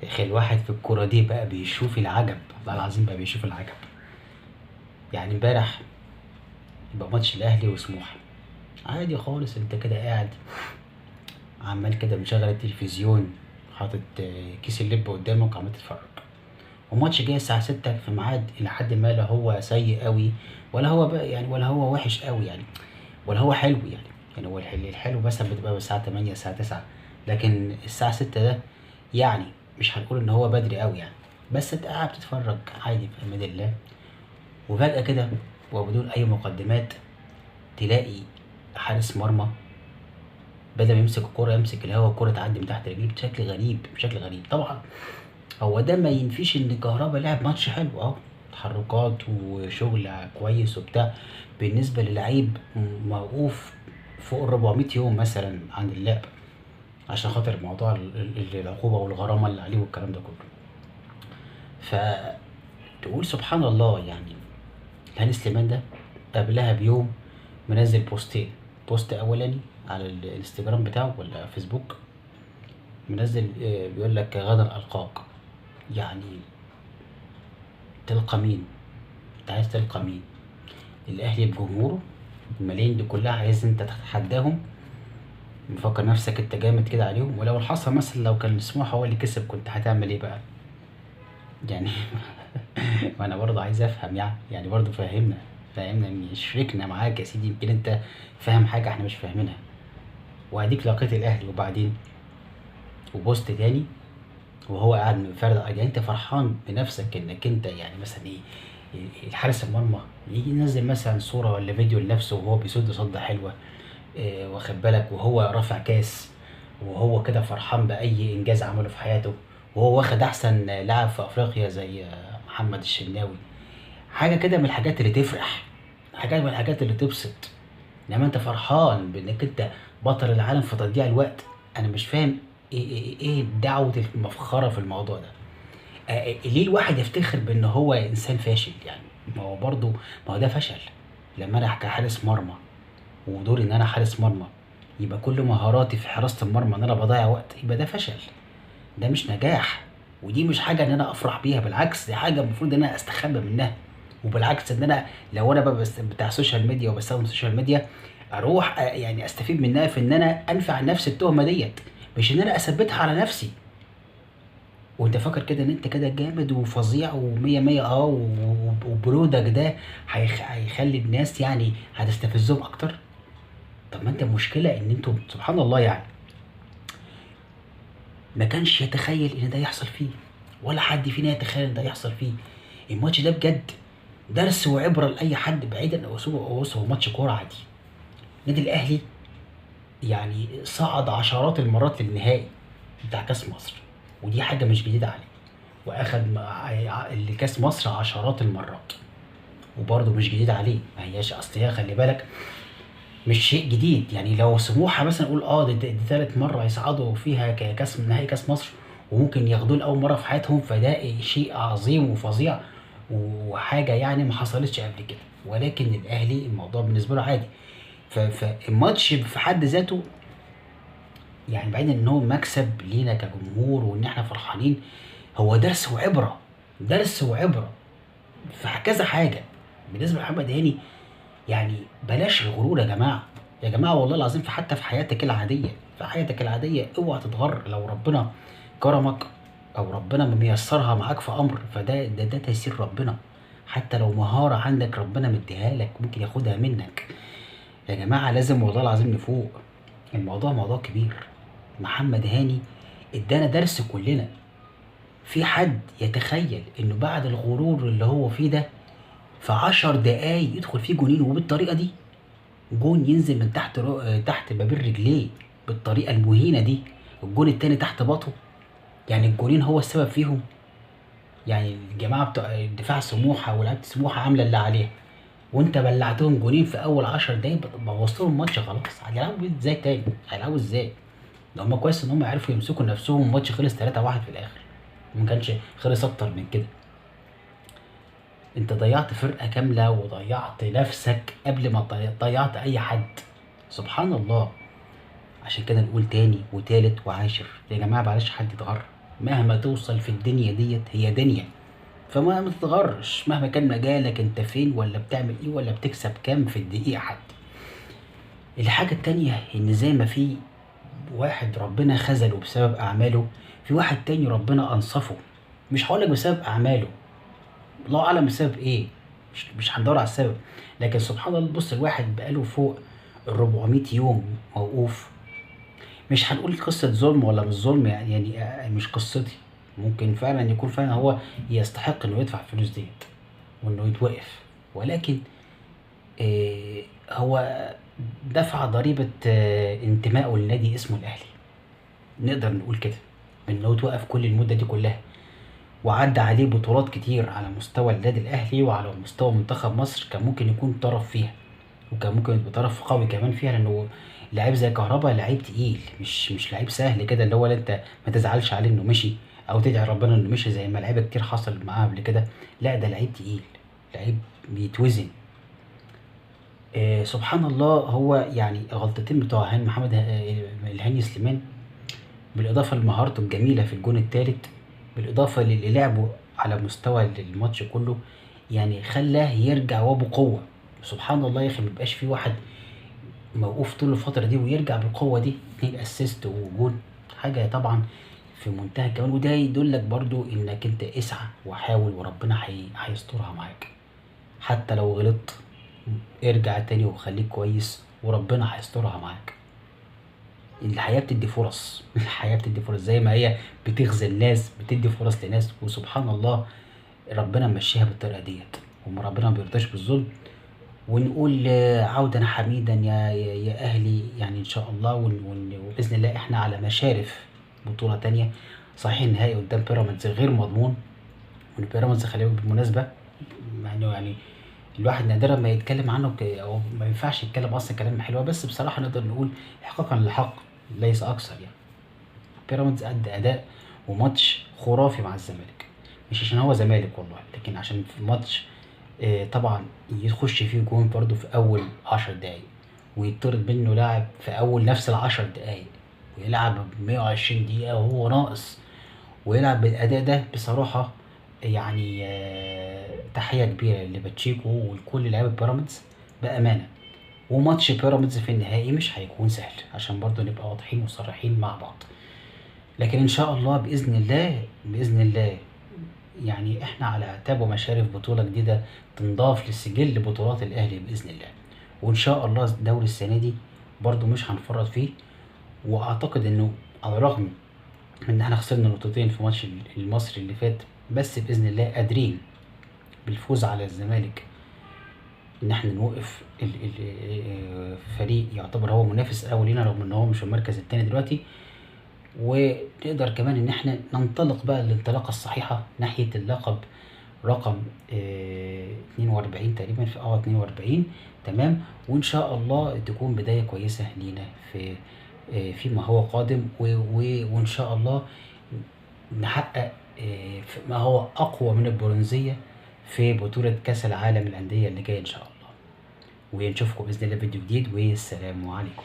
يا اخي الواحد في الكوره دي بقى بيشوف العجب، والله العظيم بقى بيشوف العجب. يعني امبارح يبقى ماتش الاهلي وسموحه، عادي خالص، انت كده قاعد عمال كده مشغل التلفزيون، حاطط كيس اللب قدامك وعمال تتفرج. وماتش جاي الساعه 6 في ميعاد الى حد ما، لا هو سيء قوي ولا هو بقى يعني، ولا هو وحش قوي يعني، ولا هو حلو يعني. يعني هو الحلو مثلا بتبقى الساعه 8 الساعه 9، لكن الساعه 6 ده يعني مش هنقول ان هو بدري قوي يعني، بس انت قاعد بتتفرج عادي في امان الله. وفجأة كده وبدون اي مقدمات تلاقي حارس مرمى بدل ما يمسك الكرة يمسك الهوا، الكرة تعدي من تحت رجليه بشكل غريب، بشكل غريب طبعا. هو ده ما ينفيش ان كهربا لعب ماتش حلو اهو، تحركات وشغل كويس وبتاع، بالنسبة للعيب موقوف فوق ال 400 يوم مثلا عن اللعب، عشان خاطر موضوع العقوبة والغرامة اللي عليه والكلام ده كله. فتقول سبحان الله يعني. هاني سليمان ده قبلها بيوم منزل بوستين، بوست اولاني على الانستجرام بتاعه ولا فيسبوك، منزل بيقول لك غدا القاك. يعني تلقى مين؟ انت عايز تلقى مين؟ الاهلي بجمهوره الملايين دي كلها عايز انت تتحداهم؟ مفكر نفسك انت جامد كده عليهم؟ ولو الحصل مثلا لو كان سموحه هو اللي كسب كنت هتعمل ايه بقى يعني؟ ما انا برضه عايز افهم يعني برضه فهمنا، فهمنا شاركنا معاك يا سيدي، يمكن انت فاهم حاجه احنا مش فاهمينها. واديك لقيت الاهلي وبعدين وبوست تاني وهو قاعد منفرد، يعني انت فرحان بنفسك انك انت يعني مثلا ايه، الحارس المرمى يجي ينزل مثلا صوره ولا فيديو لنفسه وهو بيصد صده حلوه، إيه واخد بالك، وهو رافع كاس، وهو كده فرحان باي انجاز عمله في حياته، وهو واخد احسن لاعب في افريقيا زي محمد الشناوي. حاجه كده من الحاجات اللي تفرح، حاجات من الحاجات اللي تبسط. انما انت فرحان بانك انت بطل العالم في تضييع الوقت. انا مش فاهم ايه دعوة المفخرة في الموضوع ده. ليه الواحد يفتخر بان هو انسان فاشل يعني؟ ما هو برضه، ما هو ده فشل. لما انا كحارس مرمى ودوري ان انا حارس مرمى يبقى كل مهاراتي في حراسة المرمى ان انا بضيع وقت، يبقى ده فشل، ده مش نجاح. ودي مش حاجه ان انا افرح بيها، بالعكس دي حاجه المفروض ان انا استخبى منها. وبالعكس ان انا لو انا بقى بتاع السوشيال ميديا وبستخدم السوشيال ميديا، اروح يعني استفيد منها في ان انا انفع نفسي التهمه ديت، مش ان انا اثبتها على نفسي. وانت فاكر كده ان انت كده جامد وفظيع ومية مية وبرودك ده هيخلي الناس يعني هتستفزهم اكتر؟ طب ما انت المشكله ان انتوا سبحان الله يعني ما كانش يتخيل ان ده يحصل فيه، ولا حد فينا يتخيل ان ده يحصل فيه. الماتش ده بجد درس وعبره لاي حد، بعيدا هو ماتش كوره عادي. النادي الاهلي يعني صعد عشرات المرات للنهائي بتاع كاس مصر، ودي حاجه مش جديده عليه. واخد الكاس مصر عشرات المرات، وبرضه مش جديد عليه. ما هياش اصل هي خلي بالك مش شيء جديد يعني. لو سموحه مثلا نقول دي تالت مره يصعدوا فيها ككاس من نهائي كاس مصر، وممكن ياخدوه لاول مره في حياتهم، فده شيء عظيم وفظيع وحاجه يعني ما حصلتش قبل كده. ولكن الاهلي الموضوع بالنسبه له عادي. فالماتش في حد ذاته يعني بعيد ان هو مكسب لينا كجمهور وان احنا فرحانين، هو درس وعبره، درس وعبره في كذا حاجه. بالنسبه لمحمد هاني يعني بلاش الغرور يا جماعه، يا جماعه والله العظيم، في حتى في حياتك العاديه، في حياتك العاديه اوعى تتغر. لو ربنا كرمك او ربنا ميسرها معاك في امر، فده تيسير ربنا. حتى لو مهاره عندك ربنا مديها لك ممكن ياخدها منك. يا جماعه لازم والله العظيم نفوق، الموضوع موضوع كبير. محمد هاني ادانا درس كلنا. في حد يتخيل انه بعد الغرور اللي هو فيه ده في 10 دقايق يدخل فيه جونين وبالطريقه دي؟ جون ينزل من تحت تحت بابين رجليه بالطريقه المهينه دي، الجون التاني تحت باطه. يعني الجونين هو السبب فيهم. يعني الجماعه بتوع دفاع سموحه ولعيبه سموحه عامله اللي عليها، وانت بلعتهم جونين في اول 10 دقايق، بوظت لهم الماتش خلاص. هيلعبوا ازاي تاني؟ هيلعبوا ازاي؟ ده هم كويس ان هم عرفوا يمسكوا نفسهم، الماتش خلص 3-1 في الاخر، ما كانش خلص اكتر من كده. انت ضيعت فرقه كامله وضيعت نفسك قبل ما ضيعت اي حد. سبحان الله. عشان كده نقول تاني وتالت وعاشر، يا جماعه بلاش حد يتغر، مهما توصل في الدنيا ديت هي دنيا، فما تتغرش مهما كان مجالك انت فين ولا بتعمل ايه ولا بتكسب كام في الدقيقة حتى. الحاجة التانية ان زي ما في واحد ربنا خذله بسبب اعماله، في واحد تاني ربنا انصفه. مش هقولك بسبب اعماله، الله اعلم بسبب ايه، مش هندور على السبب، لكن سبحان الله بص الواحد بقاله فوق ال 400 يوم موقوف. مش هنقول قصة ظلم ولا مش ظلم، يعني مش قصتي، ممكن فعلا يكون فعلا هو يستحق انه يدفع الفلوس ديت وانه يتوقف، ولكن هو دفع ضريبة انتمائه لنادي اسمه الأهلي، نقدر نقول كده، إنه توقف كل المدة دي كلها، وعدى عليه بطولات كتير على مستوى النادي الأهلي وعلى مستوى منتخب مصر كان ممكن يكون طرف فيها، وكان ممكن يبقى طرف قوي كمان فيها، لأنه لعيب زي كهربا لعيب تقيل، مش لعيب سهل كده اللي هو انت ما تزعلش عليه انه مشي او تدعي ربنا انه مشي زي ما لعيبه كتير حصل معاه قبل كده. لا ده لعيب تقيل، لعيب بيتوزن. سبحان الله، هو يعني غلطتين بتوع هاني محمد الهاني سليمان، بالإضافة لمهارته الجميلة في الجون التالت، بالإضافة للي لعبه على مستوى الماتش كله، يعني خلاه يرجع وبقوة. سبحان الله يا أخي، مبيبقاش في واحد موقوف طول الفترة دي ويرجع بالقوة دي، 2 اسيست وجون، حاجة طبعا في منتهى الجمال. وده يدلك برضو انك انت اسعى وحاول وربنا هيسترها معاك، حتى لو غلطت ارجع تاني وخليك كويس وربنا هيسترها معاك. الحياة بتدي فرص الحياة بتدي فرص، زي ما هي بتخذل ناس بتدي فرص لناس، وسبحان الله ربنا مشيها بالطريقة ديت، وما ربنا ما بيرضاش بالظلم. ونقول عودا حميدا يا أهلي، يعني إن شاء الله، وبإذن الله إحنا على مشارف بطولة تانية. صحيح النهائي قدام بيراميدز غير مضمون، والبيراميدز خلي بالك بالمناسبة، مع إنه يعني الواحد نادرا ما يتكلم عنه أو ما ينفعش يتكلم أصلا كلام حلو، بس بصراحة نقدر نقول إحقاقا للحق ليس أكثر يعني. بيراميدز أدى أداء وماتش خرافي مع الزمالك، مش عشان هو زمالك والله، لكن عشان في ماتش طبعا يخش فيه جون برضه في أول 10 دقايق، ويطرد منه لاعب في أول نفس ال10 دقايق، ويلعب 120 دقيقة وهو ناقص، ويلعب بالأداء ده بصراحة. يعني تحية كبيرة لباتشيكو ولكل لعيبة بيراميدز بأمانة. وماتش بيراميدز في النهائي مش هيكون سهل، عشان برضه نبقى واضحين وصريحين مع بعض، لكن إن شاء الله بإذن الله بإذن الله، يعني إحنا على اعتاب ومشارف بطولة جديدة تنضاف لسجل بطولات الأهلي بإذن الله. وإن شاء الله الدوري السنة دي برضو مش هنفرط فيه، وأعتقد إنه على الرغم من إن إحنا خسرنا نقطتين في ماتش المصري اللي فات، بس بإذن الله قادرين بالفوز على الزمالك إن إحنا نوقف فريق يعتبر هو منافس أول لينا، رغم إن هو مش في المركز التاني دلوقتي. ونقدر كمان ان احنا ننطلق بقى الانطلاقة الصحيحة ناحية اللقب رقم 42 تقريبا، في 42 تمام. وان شاء الله تكون بداية كويسة لينا في فيما هو قادم، وان شاء الله نحقق ما هو اقوى من البرونزية في بطولة كأس العالم للأندية اللي جاية ان شاء الله. ونشوفكم بإذن الله فيديو جديد، والسلام عليكم.